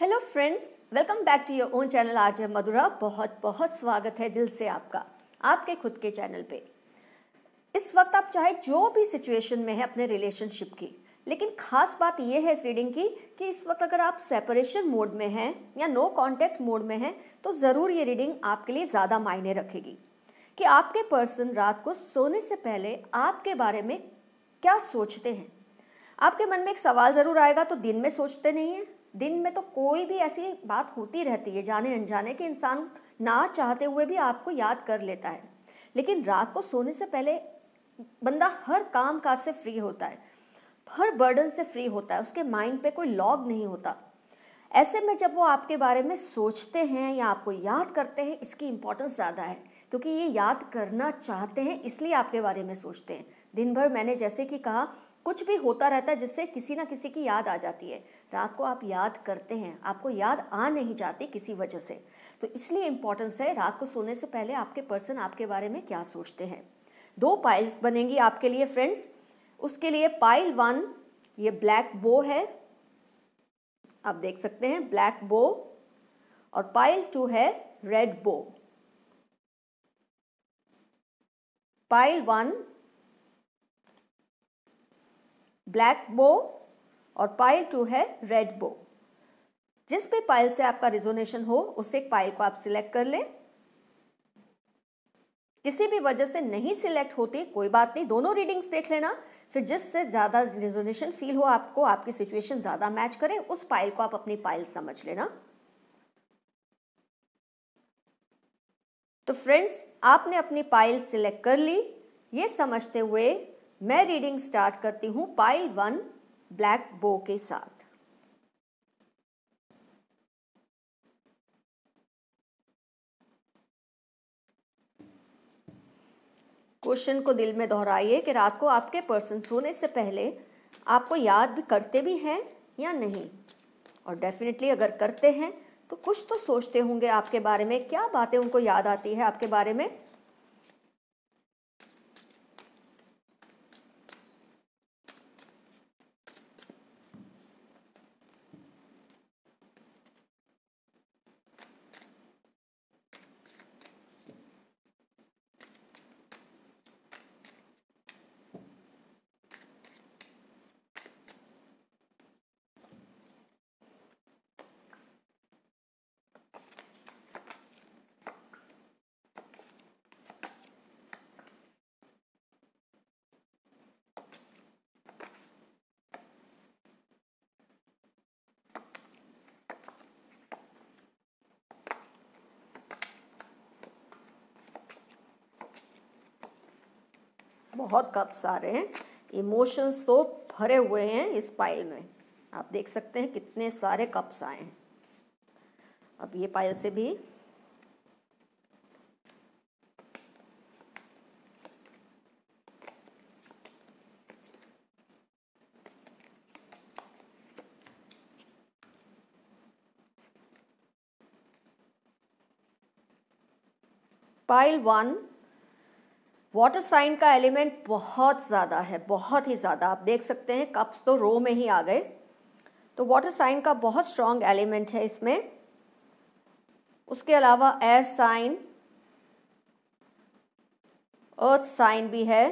Hello friends, welcome back to your own channel RJ Madhura. बहुत बहुत स्वागत है दिल से आपका आपके खुद के चैनल पे। इस वक्त आप चाहे जो भी सिचुएशन में है अपने रिलेशनशिप की, लेकिन खास बात यह है इस रीडिंग की कि इस वक्त अगर आप सेपरेशन मोड में हैं या नो कांटेक्ट मोड में हैं तो ज़रूर ये रीडिंग आपके लिए ज़्यादा मायने रखेगी कि आपके पर्सन रात को सोने से पहले आपके बारे में क्या सोचते हैं। आपके मन में एक सवाल ज़रूर आएगा, तो दिन में सोचते नहीं हैं? दिन में तो कोई भी ऐसी बात होती रहती है जाने अनजाने कि इंसान ना चाहते हुए भी आपको याद कर लेता है, लेकिन रात को सोने से पहले बंदा हर काम काज से फ्री होता है, हर बर्डन से फ्री होता है, उसके माइंड पे कोई लॉग नहीं होता। ऐसे में जब वो आपके बारे में सोचते हैं या आपको याद करते हैं, इसकी इम्पोर्टेंस ज़्यादा है क्योंकि ये याद करना चाहते हैं, इसलिए आपके बारे में सोचते हैं। दिन भर मैंने जैसे कि कहा कुछ भी होता रहता है जिससे किसी ना किसी की याद आ जाती है। रात को आप याद करते हैं, आपको याद आ नहीं जाती किसी वजह से, तो इसलिए इम्पोर्टेंस है रात को सोने से पहले आपके पर्सन आपके बारे में क्या सोचते हैं। 2 पाइल्स बनेंगी आपके लिए फ्रेंड्स। उसके लिए पाइल 1 ये ब्लैक बो है, आप देख सकते हैं ब्लैक बो, और पाइल 2 है रेड बो। पाइल 1 ब्लैक बो और पाइल 2 है रेड बो। जिस भी पाइल से आपका रिजोनेशन हो उस एक पाइल को आप सिलेक्ट कर लें। किसी भी वजह से नहीं सिलेक्ट होती कोई बात नहीं, दोनों रीडिंग्स देख लेना, फिर जिससे ज्यादा रिजोनेशन फील हो आपको, आपकी सिचुएशन ज्यादा मैच करे, उस पाइल को आप अपनी पाइल समझ लेना। तो फ्रेंड्स, आपने अपनी पाइल सिलेक्ट कर ली। ये समझते हुए मैं रीडिंग स्टार्ट करती हूं पाइल 1 ब्लैक बो के साथ। क्वेश्चन को दिल में दोहराइए कि रात को आपके पर्सन सोने से पहले आपको याद भी करते भी हैं या नहीं, और डेफिनेटली अगर करते हैं तो कुछ तो सोचते होंगे आपके बारे में। क्या बातें उनको याद आती है आपके बारे में? बहुत कप्स आ रहे हैं, इमोशंस तो भरे हुए हैं इस पाइल में। आप देख सकते हैं कितने सारे कप्स आए हैं। अब ये पाइल से भी पाइल 1 वाटर साइन का एलिमेंट बहुत ज़्यादा है, बहुत ही ज़्यादा। आप देख सकते हैं कप्स तो रो में ही आ गए, तो वाटर साइन का बहुत स्ट्रॉन्ग एलिमेंट है इसमें। उसके अलावा एयर साइन, अर्थ साइन भी है,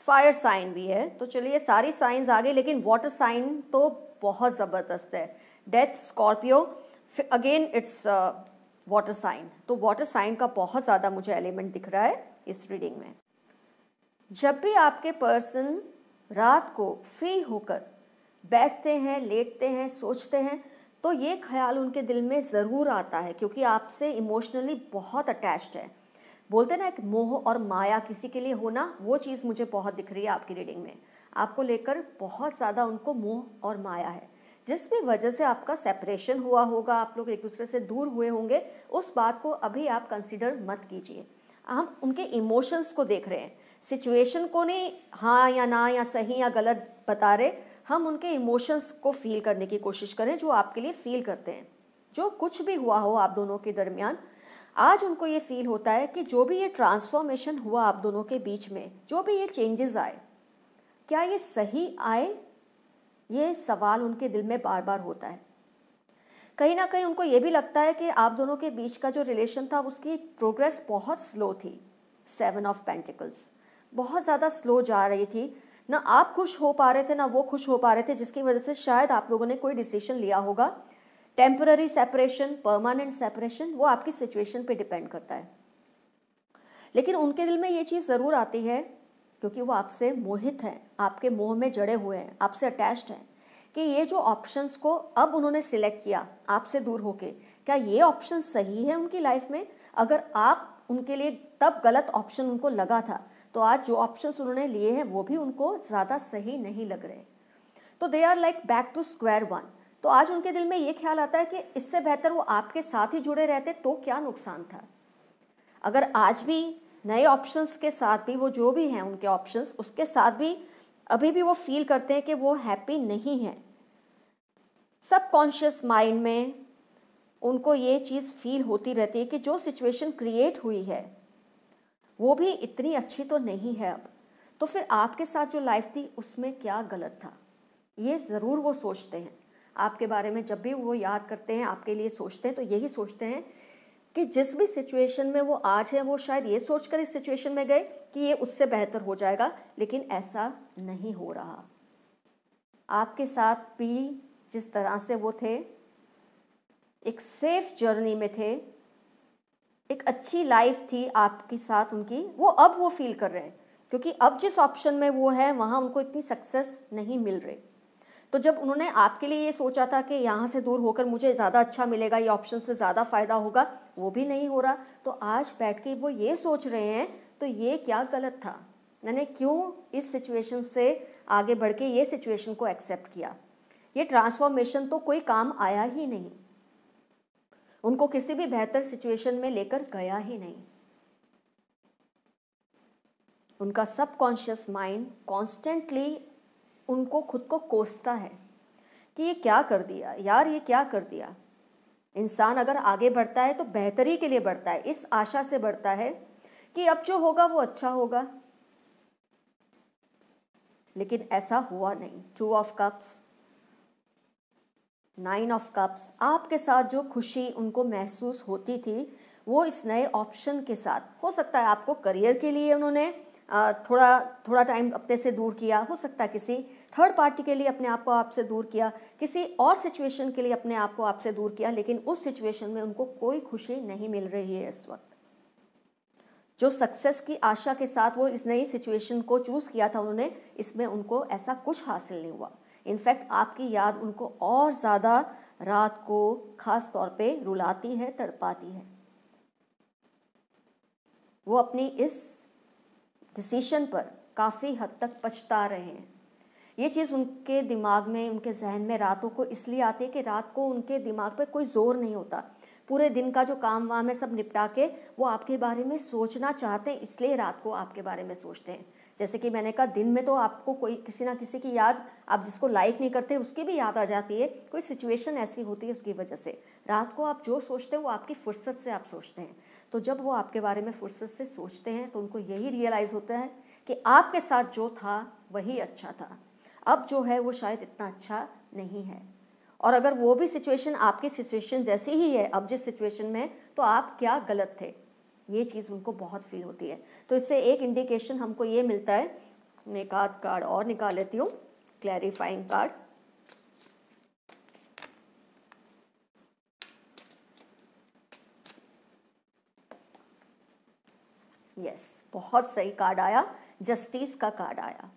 फायर साइन भी है। तो चलिए सारी साइंस आ गई, लेकिन वाटर साइन तो बहुत ज़बरदस्त है। Death, Scorpio, again it's water sign. तो वाटर साइन का बहुत ज़्यादा मुझे एलिमेंट दिख रहा है इस रीडिंग में। जब भी आपके पर्सन रात को फ्री होकर बैठते हैं, लेटते हैं, सोचते हैं, तो ये ख्याल उनके दिल में ज़रूर आता है क्योंकि आपसे इमोशनली बहुत अटैच्ड है। बोलते ना एक मोह और माया किसी के लिए होना, वो चीज़ मुझे बहुत दिख रही है आपकी रीडिंग में। आपको लेकर बहुत ज़्यादा उनको मोह और माया है। जिस भी वजह से आपका सेपरेशन हुआ होगा, आप लोग एक दूसरे से दूर हुए होंगे, उस बात को अभी आप कंसिडर मत कीजिए। हम उनके इमोशंस को देख रहे हैं, सिचुएशन को नहीं हाँ या ना या सही या गलत बता रहे। हम उनके इमोशंस को फील करने की कोशिश करें जो आपके लिए फील करते हैं। जो कुछ भी हुआ हो आप दोनों के दरमियान, आज उनको ये फील होता है कि जो भी ये ट्रांसफॉर्मेशन हुआ आप दोनों के बीच में, जो भी ये चेंजेस आए, क्या ये सही आए? ये सवाल उनके दिल में बार बार होता है। कहीं ना कहीं उनको ये भी लगता है कि आप दोनों के बीच का जो रिलेशन था उसकी प्रोग्रेस बहुत स्लो थी। 7 ऑफ पेंटिकल्स बहुत ज़्यादा स्लो जा रही थी, ना आप खुश हो पा रहे थे ना वो खुश हो पा रहे थे, जिसकी वजह से शायद आप लोगों ने कोई डिसीजन लिया होगा। टेम्पररी सेपरेशन, परमानेंट सेपरेशन, वो आपकी सिचुएशन पे डिपेंड करता है। लेकिन उनके दिल में ये चीज़ ज़रूर आती है, क्योंकि वो आपसे मोहित हैं, आपके मोह में जड़े हुए हैं, आपसे अटैच्ड हैं, कि ये जो ऑप्शंस को अब उन्होंने सिलेक्ट किया आपसे दूर होके, क्या ये ऑप्शन सही है उनकी लाइफ में? अगर आप उनके लिए तब गलत ऑप्शन उनको लगा था, तो आज जो ऑप्शंस उन्होंने लिए हैं वो भी उनको ज़्यादा सही नहीं लग रहे। तो they are like back to square one. तो आज उनके दिल में ये ख्याल आता है कि इससे बेहतर वो आपके साथ ही जुड़े रहते तो क्या नुकसान था। अगर आज भी नए ऑप्शंस के साथ भी, वो जो भी हैं उनके ऑप्शंस, उसके साथ भी अभी भी वो फील करते हैं कि वो हैप्पी नहीं है, सबकॉन्शियस माइंड में उनको ये चीज़ फील होती रहती है कि जो सिचुएशन क्रिएट हुई है वो भी इतनी अच्छी तो नहीं है अब, तो फिर आपके साथ जो लाइफ थी उसमें क्या गलत था, ये ज़रूर वो सोचते हैं आपके बारे में। जब भी वो याद करते हैं, आपके लिए सोचते हैं, तो यही सोचते हैं कि जिस भी सिचुएशन में वो आज है, वो शायद ये सोचकर इस सिचुएशन में गए कि ये उससे बेहतर हो जाएगा, लेकिन ऐसा नहीं हो रहा। आपके साथ भी जिस तरह से वो थे, एक सेफ जर्नी में थे, एक अच्छी लाइफ थी आपके साथ उनकी, वो अब वो फील कर रहे हैं, क्योंकि अब जिस ऑप्शन में वो है वहाँ उनको इतनी सक्सेस नहीं मिल रही। तो जब उन्होंने आपके लिए ये सोचा था कि यहाँ से दूर होकर मुझे ज़्यादा अच्छा मिलेगा, ये ऑप्शन से ज़्यादा फ़ायदा होगा, वो भी नहीं हो रहा, तो आज बैठ के वो ये सोच रहे हैं तो ये क्या गलत था, मैंने क्यों इस सिचुएशन से आगे बढ़ के ये सिचुएशन को एक्सेप्ट किया। ये ट्रांसफॉर्मेशन तो कोई काम आया ही नहीं, उनको किसी भी बेहतर सिचुएशन में लेकर गया ही नहीं। उनका सबकॉन्शियस माइंड कॉन्स्टेंटली उनको खुद को कोसता है कि ये क्या कर दिया यार, ये क्या कर दिया। इंसान अगर आगे बढ़ता है तो बेहतरी के लिए बढ़ता है, इस आशा से बढ़ता है कि अब जो होगा वो अच्छा होगा, लेकिन ऐसा हुआ नहीं। 2 ऑफ कप्स, 9 ऑफ कप्स, आपके साथ जो खुशी उनको महसूस होती थी वो इस नए ऑप्शन के साथ, हो सकता है आपको करियर के लिए उन्होंने थोड़ा टाइम अपने से दूर किया, हो सकता है किसी थर्ड पार्टी के लिए अपने आप को आपसे दूर किया, किसी और सिचुएशन के लिए अपने आप को आपसे दूर किया, लेकिन उस सिचुएशन में उनको कोई खुशी नहीं मिल रही है इस वक्त। जो सक्सेस की आशा के साथ वो इस नई सिचुएशन को चूज़ किया था उन्होंने, इसमें उनको ऐसा कुछ हासिल नहीं हुआ। इनफैक्ट आपकी याद उनको और ज़्यादा रात को खास तौर पे रुलाती है, तड़पाती है। वो अपनी इस डिसीशन पर काफ़ी हद तक पछता रहे हैं। ये चीज़ उनके दिमाग में, उनके जहन में रातों को इसलिए आती है कि रात को उनके दिमाग पे कोई जोर नहीं होता, पूरे दिन का जो काम वाम है सब निपटा के वो आपके बारे में सोचना चाहते हैं, इसलिए रात को आपके बारे में सोचते हैं। जैसे कि मैंने कहा, दिन में तो आपको कोई किसी ना किसी की याद, आप जिसको लाइक नहीं करते उसकी भी याद आ जाती है, कोई सिचुएशन ऐसी होती है उसकी वजह से। रात को आप जो सोचते हैं वो आपकी फुर्सत से आप सोचते हैं। तो जब वो आपके बारे में फुर्सत से सोचते हैं तो उनको यही रियलाइज़ होता है कि आपके साथ जो था वही अच्छा था, अब जो है वो शायद इतना अच्छा नहीं है। और अगर वो भी सिचुएशन आपकी सिचुएशन जैसी ही है अब जिस सिचुएशन में, तो आप क्या गलत थे, ये चीज़ उनको बहुत फील होती है। तो इससे एक इंडिकेशन हमको ये मिलता है। मैं एक आध कार्ड और निकाल लेती हूँ, क्लैरिफाइंग कार्ड। यस, बहुत सही कार्ड आया, जस्टिस का कार्ड आया।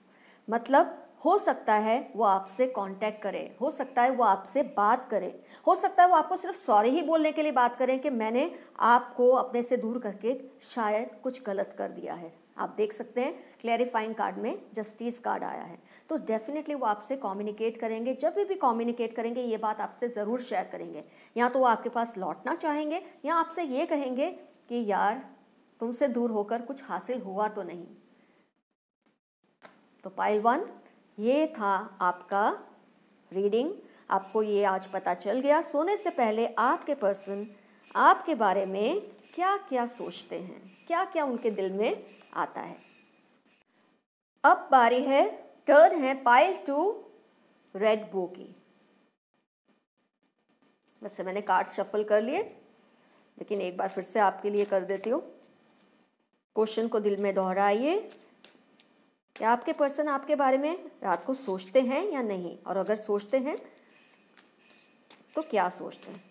मतलब हो सकता है वो आपसे कांटेक्ट करे, हो सकता है वो आपसे बात करे, हो सकता है वो आपको सिर्फ सॉरी ही बोलने के लिए बात करें कि मैंने आपको अपने से दूर करके शायद कुछ गलत कर दिया है। आप देख सकते हैं क्लैरिफाइंग कार्ड में जस्टिस कार्ड आया है, तो डेफिनेटली वो आपसे कम्युनिकेट करेंगे। जब भी कम्युनिकेट करेंगे ये बात आपसे ज़रूर शेयर करेंगे। या तो वो आपके पास लौटना चाहेंगे या आपसे ये कहेंगे कि यार तुमसे दूर होकर कुछ हासिल हुआ तो नहीं। तो पाइल 1, ये था आपका रीडिंग। आपको ये आज पता चल गया सोने से पहले आपके पर्सन आपके बारे में क्या क्या सोचते हैं, क्या क्या उनके दिल में आता है। अब बारी है, टर्न है पाइल 2 रेड बो की। वैसे मैंने कार्ड शफल कर लिए, लेकिन एक बार फिर से आपके लिए कर देती हूँ। क्वेश्चन को दिल में दोहराइए, क्या आपके पर्सन आपके बारे में रात को सोचते हैं या नहीं, और अगर सोचते हैं तो क्या सोचते हैं।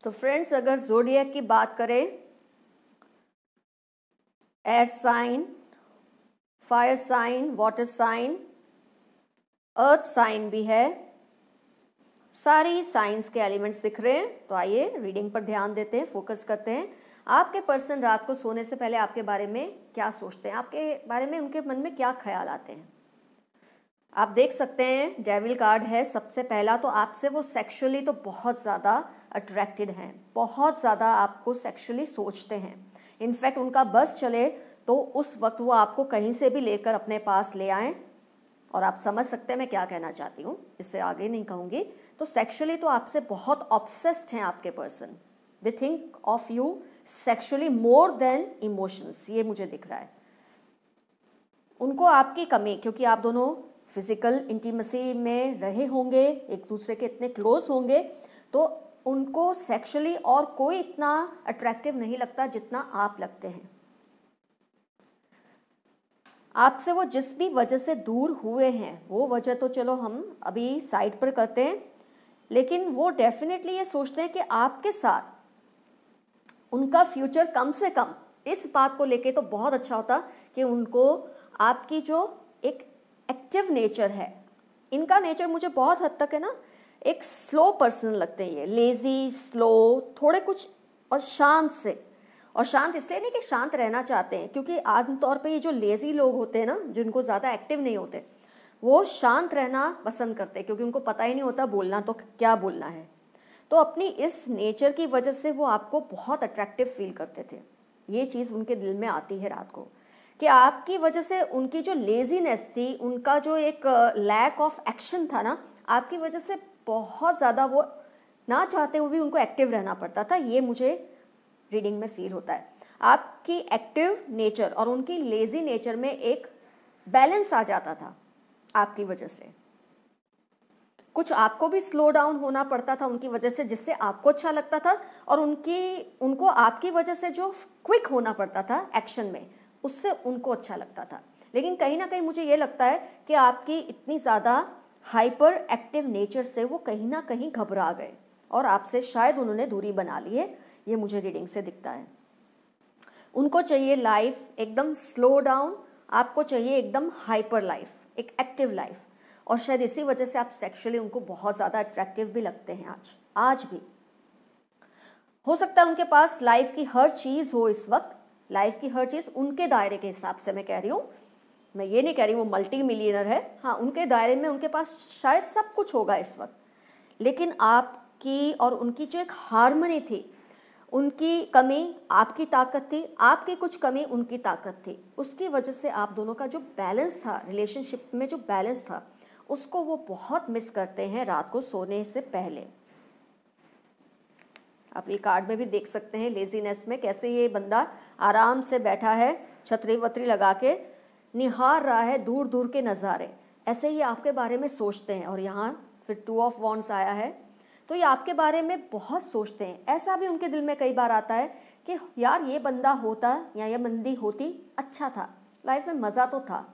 तो फ्रेंड्स, अगर ज़ोडिएक की बात करें, air sign, fire sign, water sign, earth sign भी है, सारी साइंस के एलिमेंट्स दिख रहे हैं। तो आइए रीडिंग पर ध्यान देते हैं, फोकस करते हैं। आपके पर्सन रात को सोने से पहले आपके बारे में क्या सोचते हैं, आपके बारे में उनके मन में क्या ख्याल आते हैं। आप देख सकते हैं डेविल कार्ड है सबसे पहला। तो आपसे वो सेक्सुअली तो बहुत ज़्यादा अट्रैक्टेड हैं, बहुत ज़्यादा आपको सेक्सुअली सोचते हैं। इनफैक्ट उनका बस चले तो उस वक्त वो आपको कहीं से भी लेकर अपने पास ले आएँ। और आप समझ सकते हैं मैं क्या कहना चाहती हूँ, इससे आगे नहीं कहूँगी। तो सेक्सुअली तो आपसे बहुत ऑब्सेस्ड हैं आपके person. They think of you sexually more than emotions, ये मुझे दिख रहा है। उनको आपकी कमी, क्योंकि आप दोनों फिजिकल इंटीमेसी में रहे होंगे, एक दूसरे के इतने क्लोज होंगे, तो उनको सेक्सुअली और कोई इतना अट्रैक्टिव नहीं लगता जितना आप लगते हैं। आपसे वो जिस भी वजह से दूर हुए हैं, वो वजह तो चलो हम अभी साइड पर करते हैं, लेकिन वो डेफिनेटली ये सोचते हैं कि आपके साथ उनका फ्यूचर कम से कम इस बात को लेके तो बहुत अच्छा होता कि उनको आपकी जो एक एक्टिव नेचर है, इनका नेचर मुझे बहुत हद तक है ना एक स्लो पर्सन लगते हैं, ये लेजी, स्लो, थोड़े कुछ और शांत से। और शांत इसलिए नहीं कि शांत रहना चाहते हैं, क्योंकि आमतौर पे ये जो लेजी लोग होते हैं ना, जिनको ज़्यादा एक्टिव नहीं होते, वो शांत रहना पसंद करते हैं, क्योंकि उनको पता ही नहीं होता बोलना तो क्या बोलना है। तो अपनी इस नेचर की वजह से वो आपको बहुत अट्रैक्टिव फील करते थे। ये चीज़ उनके दिल में आती है रात को, कि आपकी वजह से उनकी जो लेजीनेस थी, उनका जो एक लैक ऑफ एक्शन था ना, आपकी वजह से बहुत ज़्यादा वो ना चाहते हुए भी उनको एक्टिव रहना पड़ता था। ये मुझे रीडिंग में फील होता है। आपकी एक्टिव नेचर और उनकी लेजी नेचर में एक बैलेंस आ जाता था आपकी वजह से। कुछ आपको भी स्लो डाउन होना पड़ता था उनकी वजह से, जिससे आपको अच्छा लगता था, और उनको आपकी वजह से जो क्विक होना पड़ता था एक्शन में, उससे उनको अच्छा लगता था। लेकिन कहीं ना कहीं मुझे ये लगता है कि आपकी इतनी ज़्यादा हाइपर एक्टिव नेचर से वो कहीं ना कहीं घबरा गए और आपसे शायद उन्होंने दूरी बना ली है। ये मुझे रीडिंग से दिखता है। उनको चाहिए लाइफ एकदम स्लो डाउन, आपको चाहिए एकदम हाइपर लाइफ, एक एक्टिव लाइफ। और शायद इसी वजह से आप सेक्सुअली उनको बहुत ज़्यादा अट्रैक्टिव भी लगते हैं आज भी। हो सकता है उनके पास लाइफ की हर चीज़ हो इस वक्त, लाइफ की हर चीज़ उनके दायरे के हिसाब से मैं कह रही हूँ। मैं ये नहीं कह रही वो मल्टी मिलियनर है, हाँ उनके दायरे में उनके पास शायद सब कुछ होगा इस वक्त। लेकिन आपकी और उनकी जो एक हार्मनी थी, उनकी कमी आपकी ताकत थी, आपकी कुछ कमी उनकी ताकत थी, उसकी वजह से आप दोनों का जो बैलेंस था, रिलेशनशिप में जो बैलेंस था, उसको वो बहुत मिस करते हैं रात को सोने से पहले। आप ये कार्ड में भी देख सकते हैं लेजीनेस में कैसे ये बंदा आराम से बैठा है, छतरी वतरी लगा के निहार रहा है दूर दूर के नज़ारे। ऐसे ही आपके बारे में सोचते हैं। और यहाँ फिर 2 ऑफ वॉन्ड्स आया है, तो ये आपके बारे में बहुत सोचते हैं। ऐसा भी उनके दिल में कई बार आता है कि यार ये बंदा होता या ये बंदी होती, अच्छा था, लाइफ में मज़ा तो था।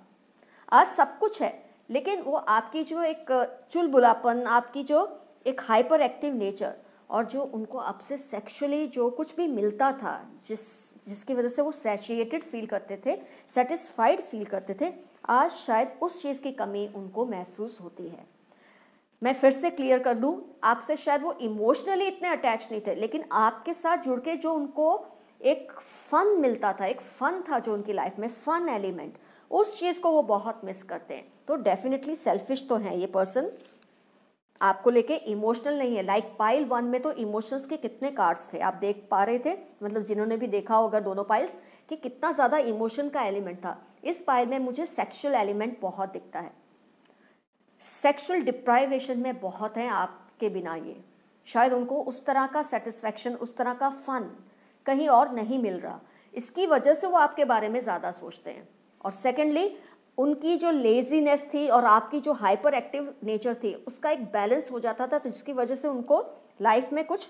आज सब कुछ है, लेकिन वो आपकी जो एक चुलबुलापन, आपकी जो एक हाइपर एक्टिव नेचर और जो उनको आपसे सेक्सुअली जो कुछ भी मिलता था, जिसकी वजह से वो सैटिस्फाइड फील करते थे, सेटिस्फाइड फील करते थे, आज शायद उस चीज़ की कमी उनको महसूस होती है। मैं फिर से क्लियर कर दूं, आपसे शायद वो इमोशनली इतने अटैच नहीं थे, लेकिन आपके साथ जुड़ के जो उनको एक फन मिलता था, एक फन था जो उनकी लाइफ में, फन एलिमेंट, उस चीज़ को वो बहुत मिस करते हैं। तो डेफिनेटली सेल्फिश तो हैं ये पर्सन, आपको लेके इमोशनल नहीं है। लाइक पाइल 1 में तो इमोशंस के कितने कार्ड्स थे, आप देख पा रहे थे, मतलब जिन्होंने भी देखा होगा दोनों पाइल्स, कि कितना ज़्यादा इमोशन का एलिमेंट था। इस पाइल में मुझे सेक्सुअल एलिमेंट बहुत दिखता है, सेक्सुअल डिप्राइवेशन में बहुत है आपके बिना। ये शायद उनको उस तरह का सेटिस्फैक्शन, उस तरह का फन कहीं और नहीं मिल रहा, इसकी वजह से वो आपके बारे में ज़्यादा सोचते हैं। और सेकेंडली, उनकी जो लेजीनेस थी और आपकी जो हाइपर एक्टिव नेचर थी, उसका एक बैलेंस हो जाता था, जिसकी वजह से उनको लाइफ में कुछ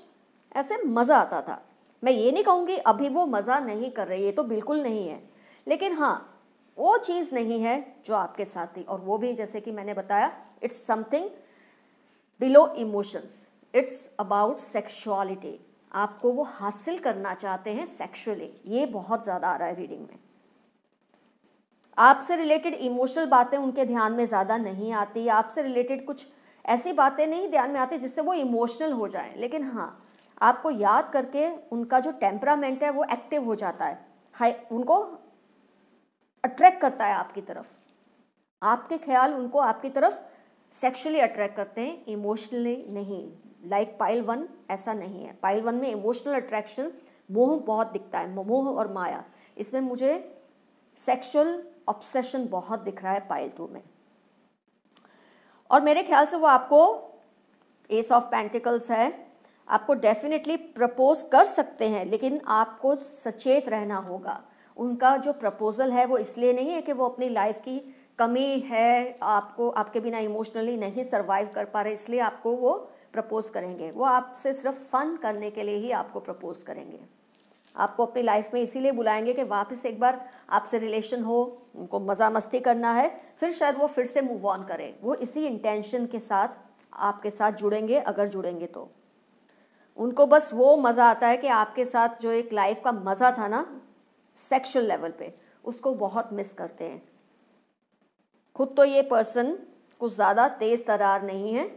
ऐसे मज़ा आता था। मैं ये नहीं कहूँगी अभी वो मज़ा नहीं कर रही, ये तो बिल्कुल नहीं है, लेकिन हाँ, वो चीज़ नहीं है जो आपके साथ थी। और वो भी जैसे कि मैंने बताया, it's something below emotions, it's about sexuality. आपको वो हासिल करना चाहते हैं सेक्सुअली, ये बहुत ज़्यादा आ रहा है रीडिंग में। आपसे रिलेटेड इमोशनल बातें उनके ध्यान में ज़्यादा नहीं आती, आपसे रिलेटेड कुछ ऐसी बातें नहीं ध्यान में आती जिससे वो इमोशनल हो जाएं, लेकिन हाँ, आपको याद करके उनका जो टेम्परामेंट है वो एक्टिव हो जाता है, उनको अट्रैक्ट करता है आपकी तरफ, आपके ख्याल उनको आपकी तरफ सेक्सुअली अट्रैक्ट करते हैं, इमोशनली नहीं। लाइक पाइल 1 ऐसा नहीं है। पाइल 1 में इमोशनल अट्रैक्शन, मोह बहुत दिखता है, मोह और माया। इसमें मुझे सेक्सुअल ऑब्सेशन बहुत दिख रहा है पाइल 2 में। और मेरे ख्याल से वो आपको, एस ऑफ पेंटिकल्स है, आपको डेफिनेटली प्रपोज कर सकते हैं, लेकिन आपको सचेत रहना होगा। उनका जो प्रपोजल है वो इसलिए नहीं है कि वो अपनी लाइफ की कमी है, आपको आपके बिना इमोशनली नहीं सरवाइव कर पा रहे, इसलिए आपको वो प्रपोज करेंगे। वो आपसे सिर्फ फन करने के लिए ही आपको प्रपोज करेंगे, आपको अपनी लाइफ में इसीलिए बुलाएंगे कि वापस एक बार आपसे रिलेशन हो, उनको मज़ा मस्ती करना है, फिर शायद वो फिर से मूव ऑन करें। वो इसी इंटेंशन के साथ आपके साथ जुड़ेंगे, अगर जुड़ेंगे तो। उनको बस वो मज़ा आता है कि आपके साथ जो एक लाइफ का मज़ा था ना सेक्सुअल लेवल पे, उसको बहुत मिस करते हैं। खुद तो ये पर्सन कुछ ज़्यादा तेज़ तरार नहीं है,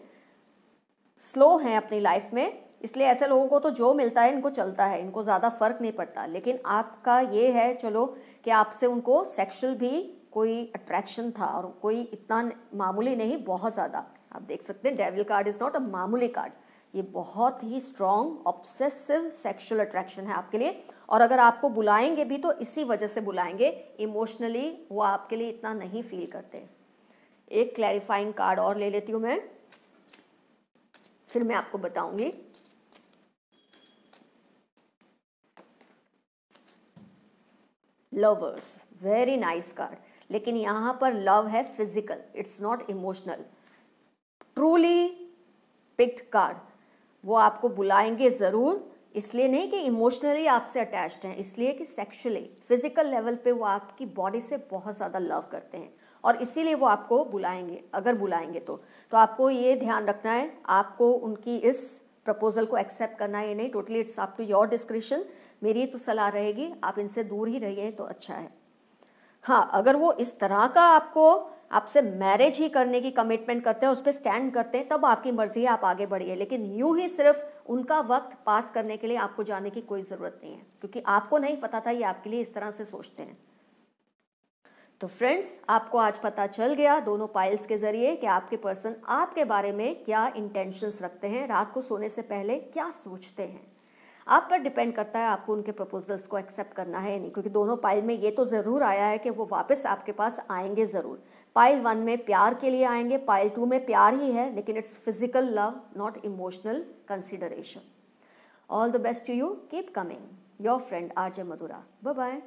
स्लो हैं अपनी लाइफ में, इसलिए ऐसे लोगों को तो जो मिलता है इनको चलता है, इनको ज़्यादा फ़र्क नहीं पड़ता। लेकिन आपका ये है चलो कि आपसे उनको सेक्सुअल भी कोई अट्रैक्शन था, और कोई इतना मामूली नहीं, बहुत ज़्यादा। आप देख सकते हैं devil card is not a मामूली कार्ड, ये बहुत ही स्ट्रॉन्ग ऑब्सेसिव सेक्सुअल अट्रैक्शन है आपके लिए। और अगर आपको बुलाएंगे भी तो इसी वजह से बुलाएंगे, इमोशनली वो आपके लिए इतना नहीं फील करते। एक क्लैरिफाइंग कार्ड और ले लेती हूँ मैं, फिर मैं आपको बताऊंगी। लवर्स, वेरी नाइस कार्ड, लेकिन यहाँ पर लव है physical, it's not emotional. Truly picked card, वो आपको बुलाएंगे ज़रूर, इसलिए नहीं कि इमोशनली आपसे अटैच्ड हैं, इसलिए कि सेक्सुअली फिजिकल लेवल पे वो आपकी बॉडी से बहुत ज़्यादा लव करते हैं, और इसीलिए वो आपको बुलाएंगे। अगर बुलाएंगे तो आपको ये ध्यान रखना है, आपको उनकी इस प्रपोजल को एक्सेप्ट करना है, ये नहीं, totally it's up to your description. मेरी तो सलाह रहेगी आप इनसे दूर ही रहिए तो अच्छा है। हाँ, अगर वो इस तरह का आपसे मैरिज ही करने की कमिटमेंट करते हैं, उस पर स्टैंड करते हैं, तब आपकी मर्जी है, आप आगे बढ़िए। लेकिन यूं ही सिर्फ उनका वक्त पास करने के लिए आपको जाने की कोई ज़रूरत नहीं है, क्योंकि आपको नहीं पता था ये आपके लिए इस तरह से सोचते हैं। तो फ्रेंड्स, आपको आज पता चल गया दोनों पाइल्स के जरिए कि आपके पर्सन आपके बारे में क्या इंटेंशंस रखते हैं, रात को सोने से पहले क्या सोचते हैं। आप पर डिपेंड करता है आपको उनके प्रपोजल्स को एक्सेप्ट करना है या नहीं, क्योंकि दोनों पाइल में ये तो ज़रूर आया है कि वो वापस आपके पास आएंगे ज़रूर। पाइल 1 में प्यार के लिए आएंगे, पाइल 2 में प्यार ही है, लेकिन it's physical love, not emotional consideration. All the best to you, keep coming. Your friend RJ Madhura, bye bye.